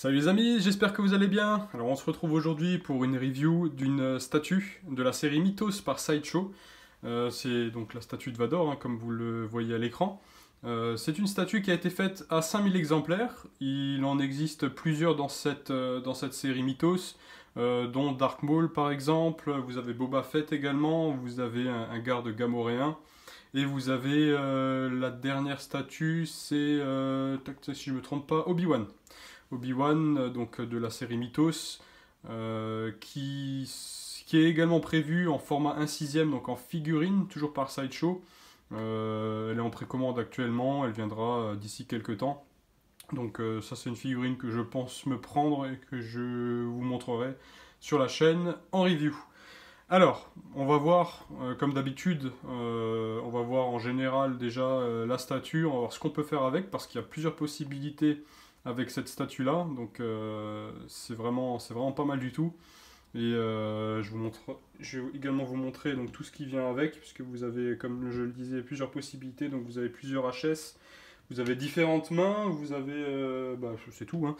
Salut les amis, j'espère que vous allez bien. Alors on se retrouve aujourd'hui pour une review d'une statue de la série Mythos par Sideshow. C'est donc la statue de Vador, hein, comme vous le voyez à l'écran. C'est une statue qui a été faite à 5000 exemplaires. Il en existe plusieurs dans cette série Mythos, dont Dark Maul par exemple. Vous avez Boba Fett également, vous avez un garde gamoréen. Et vous avez la dernière statue, c'est, si je ne me trompe pas, Obi-Wan. Obi-Wan, donc de la série Mythos, qui est également prévue en format 1/6, donc en figurine, toujours par Sideshow. Elle est en précommande actuellement, elle viendra d'ici quelques temps. Donc ça c'est une figurine que je pense me prendre et que je vous montrerai sur la chaîne en review. Alors, on va voir, comme d'habitude, on va voir en général déjà la statue, on va voir ce qu'on peut faire avec, parce qu'il y a plusieurs possibilités avec cette statue-là, donc c'est vraiment pas mal du tout. Et je vais également vous montrer donc, tout ce qui vient avec, puisque vous avez, comme je le disais, plusieurs possibilités, donc vous avez plusieurs HS, vous avez différentes mains, vous avez, c'est tout, hein.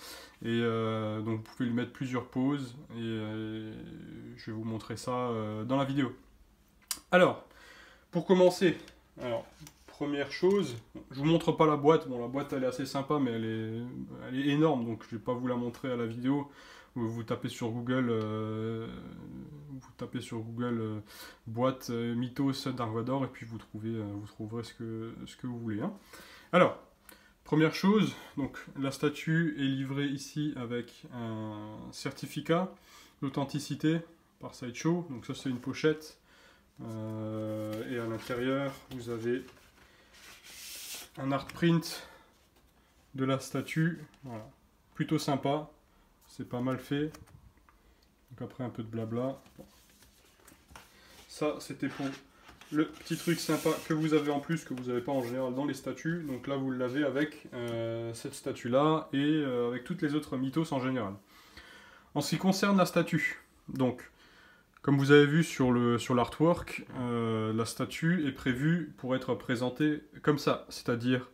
Et donc vous pouvez lui mettre plusieurs poses, et je vais vous montrer ça dans la vidéo. Alors, pour commencer, première chose, je vous montre pas la boîte, bon la boîte elle est assez sympa, mais elle est énorme, donc je vais pas vous la montrer à la vidéo. Vous tapez sur Google, boîte Mythos Dark Vador, et puis vous trouverez ce que vous voulez, hein. Alors, première chose, donc la statue est livrée ici avec un certificat d'authenticité par Sideshow. Donc ça c'est une pochette. Et à l'intérieur, vous avez un art print de la statue. Voilà. Plutôt sympa. C'est pas mal fait. Donc après un peu de blabla. Bon. Ça c'était pour le petit truc sympa que vous avez en plus, que vous n'avez pas en général dans les statues. Donc là, vous l'avez avec cette statue-là et avec toutes les autres mythos en général. En ce qui concerne la statue, donc, comme vous avez vu sur l'artwork, la statue est prévue pour être présentée comme ça, c'est-à-dire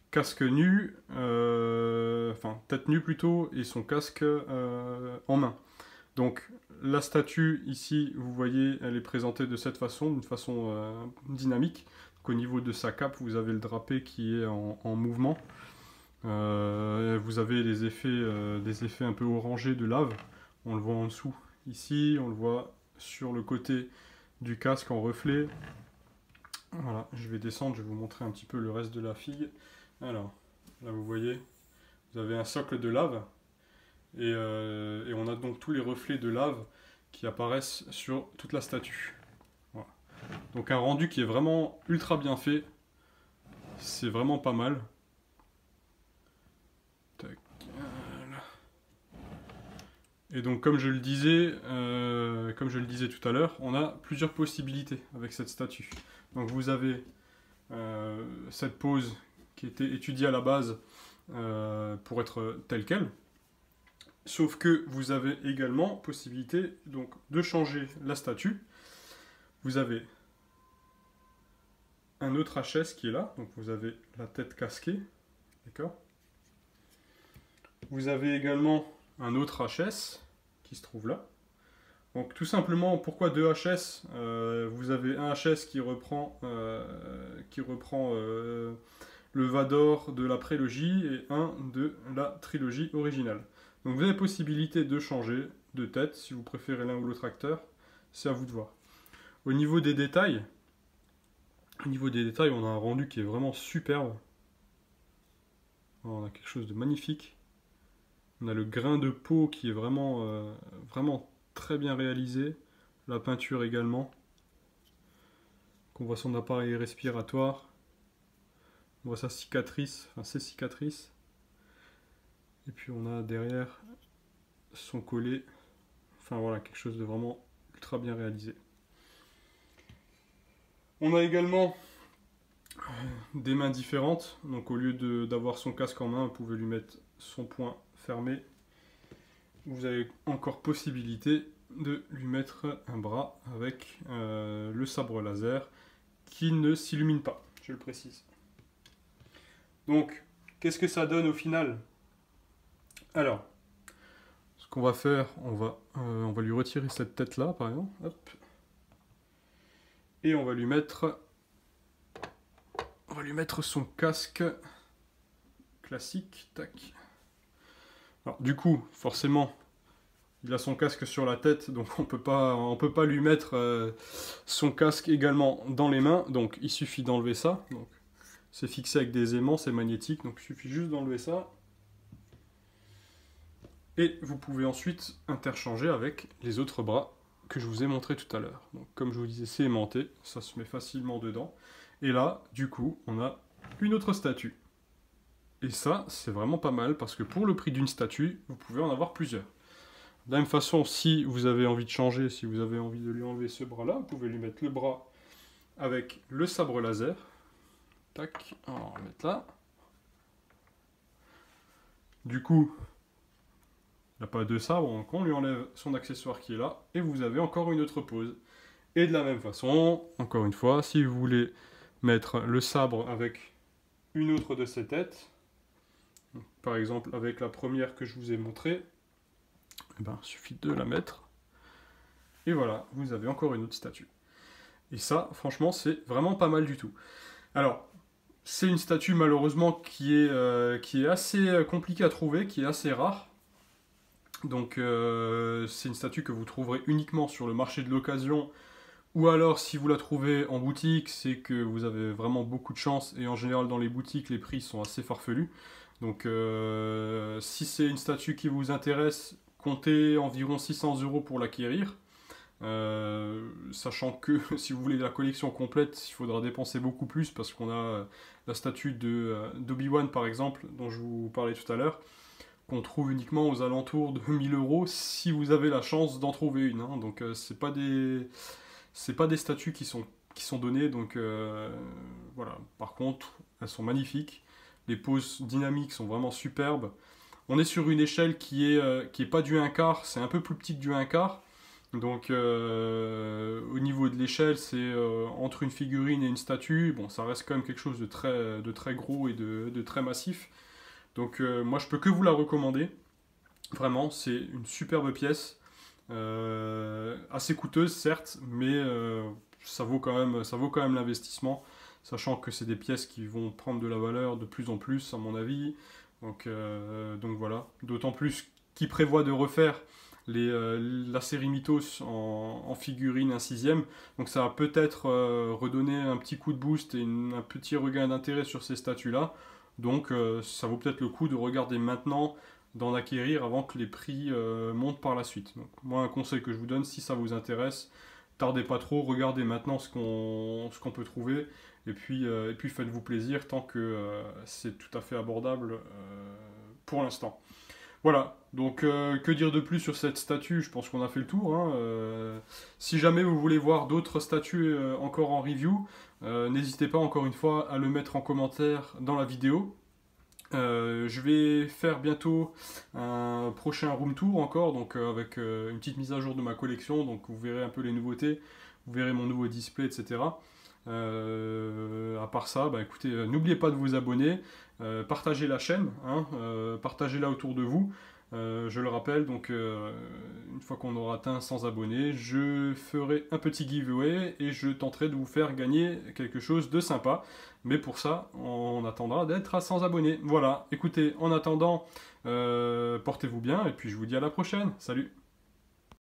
casque nu, enfin tête nue plutôt, et son casque en main. Donc la statue ici, vous voyez, elle est présentée de cette façon, d'une façon dynamique. Donc, au niveau de sa cape, vous avez le drapé qui est en mouvement. Vous avez des effets un peu orangés de lave. On le voit en dessous ici, on le voit sur le côté du casque en reflet. Voilà, je vais descendre, je vais vous montrer un petit peu le reste de la figue. Alors, là vous voyez, vous avez un socle de lave. Et on a donc tous les reflets de lave qui apparaissent sur toute la statue. Voilà. Donc un rendu qui est vraiment ultra bien fait. C'est vraiment pas mal. Tac. Et donc comme je le disais tout à l'heure, on a plusieurs possibilités avec cette statue. Donc vous avez cette pose qui était étudiée à la base pour être telle qu'elle. Sauf que vous avez également possibilité donc, de changer la statue. Vous avez un autre HS qui est là, donc vous avez la tête casquée, d'accord. Vous avez également un autre HS qui se trouve là. Donc tout simplement, pourquoi deux HS? Vous avez un HS qui reprend le Vador de la prélogie et un de la trilogie originale. Donc vous avez possibilité de changer de tête si vous préférez l'un ou l'autre acteur, c'est à vous de voir. Au niveau des détails, on a un rendu qui est vraiment superbe. On a quelque chose de magnifique. On a le grain de peau qui est vraiment très bien réalisé. La peinture également. On voit son appareil respiratoire. On voit sa cicatrice, enfin ses cicatrices. Et puis on a derrière son collet. Enfin voilà, quelque chose de vraiment ultra bien réalisé. On a également des mains différentes. Donc au lieu d'avoir son casque en main, vous pouvez lui mettre son poing fermé. Vous avez encore possibilité de lui mettre un bras avec le sabre laser qui ne s'illumine pas, je le précise. Donc, qu'est-ce que ça donne au final? Alors, qu'on va faire, on va lui retirer cette tête-là, par exemple. Hop. Et on va lui mettre son casque classique. Tac. Alors, du coup, forcément, il a son casque sur la tête, donc on peut pas lui mettre son casque également dans les mains. Donc, il suffit d'enlever ça. Donc, c'est fixé avec des aimants, c'est magnétique, donc il suffit juste d'enlever ça. Et vous pouvez ensuite interchanger avec les autres bras que je vous ai montré tout à l'heure. Donc, comme je vous disais, c'est aimanté, ça se met facilement dedans. Et là, du coup, on a une autre statue. Et ça, c'est vraiment pas mal, parce que pour le prix d'une statue, vous pouvez en avoir plusieurs. De la même façon, si vous avez envie de changer, si vous avez envie de lui enlever ce bras-là, vous pouvez lui mettre le bras avec le sabre laser. Tac, on va le mettre là. Du coup, il n'y a pas de sabre, donc on lui enlève son accessoire qui est là, et vous avez encore une autre pose. Et de la même façon, encore une fois, si vous voulez mettre le sabre avec une autre de ses têtes, par exemple avec la première que je vous ai montrée, il suffit de la mettre. Et voilà, vous avez encore une autre statue. Et ça, franchement, c'est vraiment pas mal du tout. Alors, c'est une statue malheureusement qui est assez compliquée à trouver, qui est assez rare. Donc c'est une statue que vous trouverez uniquement sur le marché de l'occasion, ou alors si vous la trouvez en boutique, c'est que vous avez vraiment beaucoup de chance, et en général dans les boutiques les prix sont assez farfelus. Donc si c'est une statue qui vous intéresse, comptez environ 600 € pour l'acquérir. Sachant que si vous voulez la collection complète, il faudra dépenser beaucoup plus, parce qu'on a la statue d'Obi-Wan par exemple, dont je vous parlais tout à l'heure, qu'on trouve uniquement aux alentours de 1000 € si vous avez la chance d'en trouver une. Hein. Donc c'est pas des statues qui sont données. Donc voilà. Par contre, elles sont magnifiques. Les poses dynamiques sont vraiment superbes. On est sur une échelle qui est pas du 1/4, c'est un peu plus petit que du 1/4. Donc au niveau de l'échelle, c'est entre une figurine et une statue. Bon, ça reste quand même quelque chose de très gros et de très massif. Donc moi je peux que vous la recommander. Vraiment, c'est une superbe pièce. Assez coûteuse certes, mais ça vaut quand même l'investissement. Sachant que c'est des pièces qui vont prendre de la valeur de plus en plus à mon avis. Donc voilà. D'autant plus qu'ils prévoient de refaire la série Mythos en figurine 1/6. Donc ça va peut-être redonner un petit coup de boost et un petit regain d'intérêt sur ces statues-là. Donc ça vaut peut-être le coup de regarder maintenant, d'en acquérir avant que les prix montent par la suite. Donc, moi, un conseil que je vous donne, si ça vous intéresse, tardez pas trop, regardez maintenant ce qu'on peut trouver, et puis faites-vous plaisir tant que c'est tout à fait abordable pour l'instant. Voilà, donc que dire de plus sur cette statue? Je pense qu'on a fait le tour. Hein. Si jamais vous voulez voir d'autres statues encore en review, n'hésitez pas encore une fois à le mettre en commentaire dans la vidéo. Je vais faire bientôt un prochain room tour encore, donc avec une petite mise à jour de ma collection, donc vous verrez un peu les nouveautés, vous verrez mon nouveau display, etc. À part ça, écoutez, n'oubliez pas de vous abonner, partagez la chaîne, hein, partagez-la autour de vous. Je le rappelle, donc une fois qu'on aura atteint 100 abonnés, je ferai un petit giveaway et je tenterai de vous faire gagner quelque chose de sympa. Mais pour ça, on attendra d'être à 100 abonnés. Voilà, écoutez, en attendant, portez-vous bien et puis je vous dis à la prochaine. Salut!